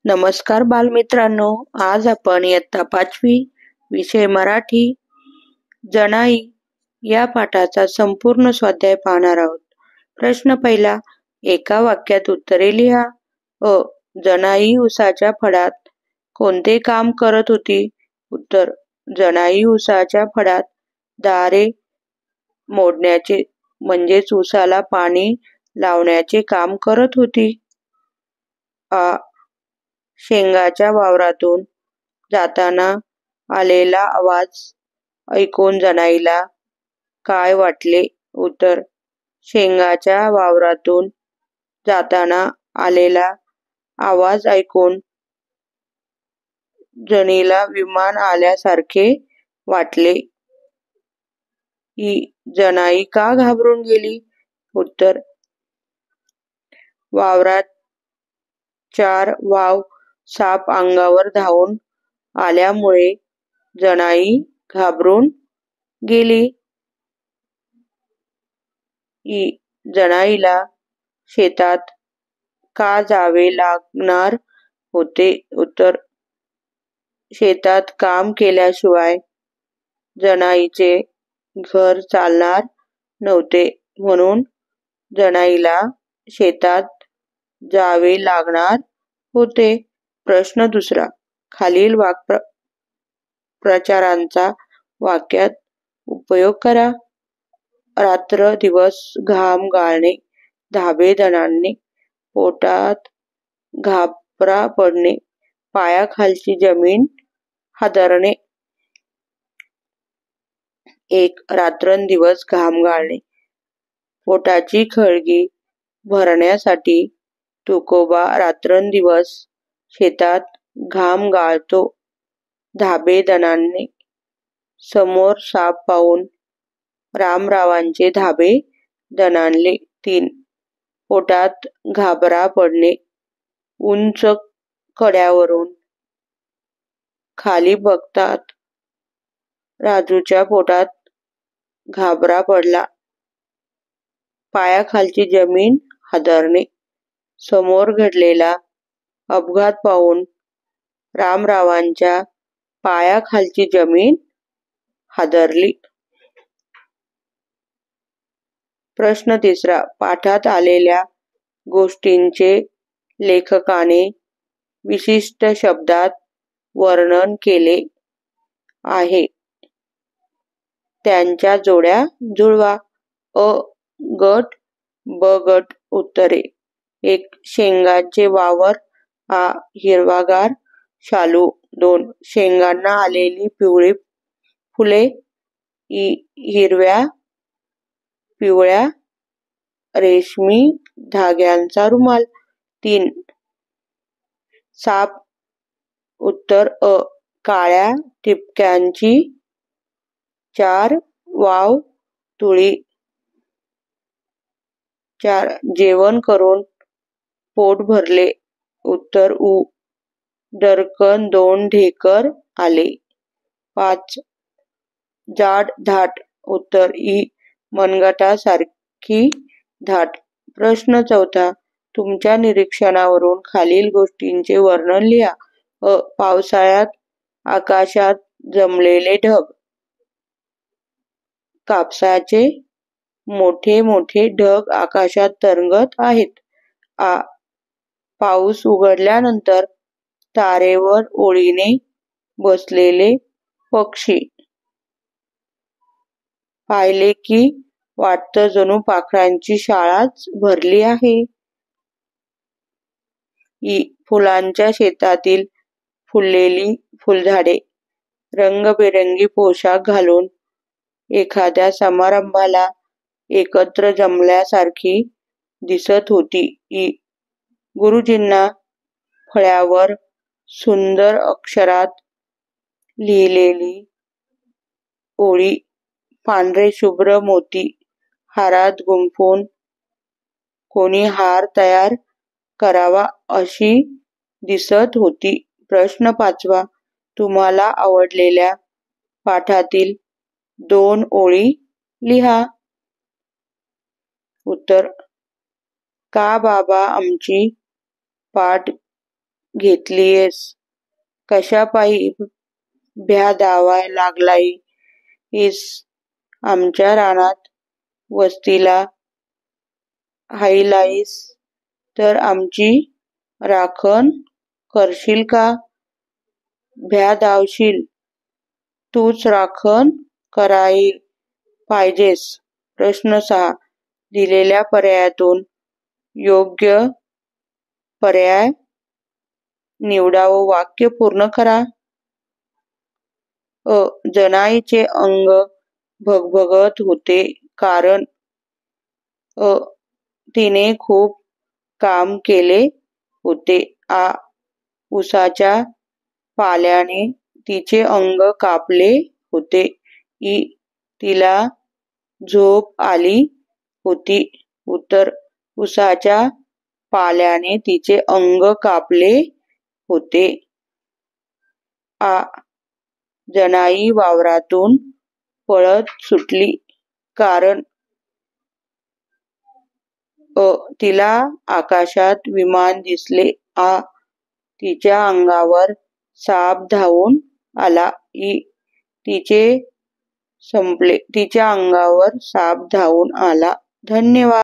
नमस्कार बालमित्रांनो, आज आपण इयत्ता 5वी विषय मराठी जनाई या पाठाचा संपूर्ण स्वाध्याय पाहणार आहोत. प्रश्न पहिला, एका वाक्यात उत्तरे लिहा. अ. जनाई उसाच्या फडात कोणते काम करत होती? उत्तर, जनाई उसाच्या फडात दारे मोडण्याचे म्हणजेच उसाला पाणी लावण्याचे काम करत होती. आ. शेंगाच्या वावरातून जाताना आलेला आवाज ऐकून जनाईला काय वाटले? उत्तर, शेंगाच्या वावरातून जाताना आलेला आवाज ऐकून जनीला विमान आल्यासारखे वाटले. इ. जनाई का घाबरून गेली? उत्तर, वावरात 4 वाव साप अंगावर धावून आल्यामुळे जनाई घाबरून गेली. इ. जनाईला शेतात का जावे लागणार होते? उत्तर, शेतात काम केल्याशिवाय जनाईचे घर चालणार नव्हते म्हणून जनाईला शेतात जावे लागणार होते. प्रश्न दुसरा, खालील वाक्प्रचारांचा वाक्यात उपयोग करा. रात्र दिवस घाम गाळणे, धाबे दणाणणे, पोटात घाबरा पडणे, पायाखालची जमीन हादरणे. 1. रात्रंदिवस घाम गाळणे. पोटाची खळगी भरण्यासाठी तुकोबा रात्रंदिवस शेतात घाम गाळतो. धाबे दणाणणे. समोर साप पाहून रामरावांचे धाबे दणाणले. 3. पोटात घाबरा पडणे. उंच कड्यावरून खाली बघतात राजूच्या पोटात घाबरा पडला. पायाखालची जमीन हादरणे. समोर घडलेला अपघात पाहून रामरावांच्या पायाखालची जमीन हादरली. प्रश्न तिसरा, पाठात आलेल्या गोष्टींचे लेखकाने विशिष्ट शब्दात वर्णन केले आहे. त्यांच्या जोड्या जुळवा. अ. गट, ब गट. उत्तरे. 1. शेंगाचे वावर. आ. हिरवागार शालू. 2. शेंगांना आलेली पिवळी फुले. इ. हिरव्या पिवळ्या रेशमी धाग्यांचा रुमाल. 3. साप. उत्तर अ. काळ्या ठिपक्यांची 4 वाव तुळी. 4. जेवण करून पोट भरले. उत्तर उ. डरकन 2 ढेकर आले. 5. जाड धाट. उत्तर इ. मनगटासारखी धाट. प्रश्न चौथा, तुमच्या निरीक्षणावरून खालील गोष्टींचे वर्णन लिहा. अ. पावसाळ्यात आकाशात जमलेले ढग. कापसाचे मोठे मोठे ढग आकाशात तरंगत आहेत. आ. पाऊस उघडल्यानंतर तारेवर ओळीने बसलेले पक्षी. पाहिले की वाटतं जणू पाखरांची शाळाच भरली आहे. इ. फुलांच्या शेतातील फुललेली फुलझाडे. रंगबेरंगी पोशाख घालून एखाद्या समारंभाला एकत्र जमल्यासारखी दिसत होती. इ. गुरुजींना फळ्यावर सुंदर अक्षरात लिहिलेली ओळी. पांढरे शुभ्र मोती हारात गुंफून कोणी हार तयार करावा अशी दिसत होती. प्रश्न पाचवा, तुम्हाला आवडलेल्या पाठातील 2 ओळी लिहा. उत्तर, का बाबा आमची पाठ घेतलीयस? कशापायी भ्या धावाय लागलायस? आमच्या रानात वस्तीला हायलायस तर आमची राखण करशील का? भ्या धावशील, तूच राखण करायला पाहिजेस. प्रश्न 6. दिलेल्या पर्यायातून योग्य पर्याय निवडा व वाक्य पूर्ण करा. अ. जनाईचे अंग भगभगत होते कारण अ. तिने खूप काम केले होते. आ. उसाच्या पाल्याने तिचे अंग कापले होते. इ. तिला झोप आली होती. उत्तर. उसाच्या पाल्याने तिचे अंग कापले होते. आ. जनाई वावरातून पळत सुटली कारण अ. तिला आकाशात विमान दिसले. आ. तिच्या अंगावर साप धावून आला. इ. तिच्या अंगावर साप धावून आला. धन्यवाद.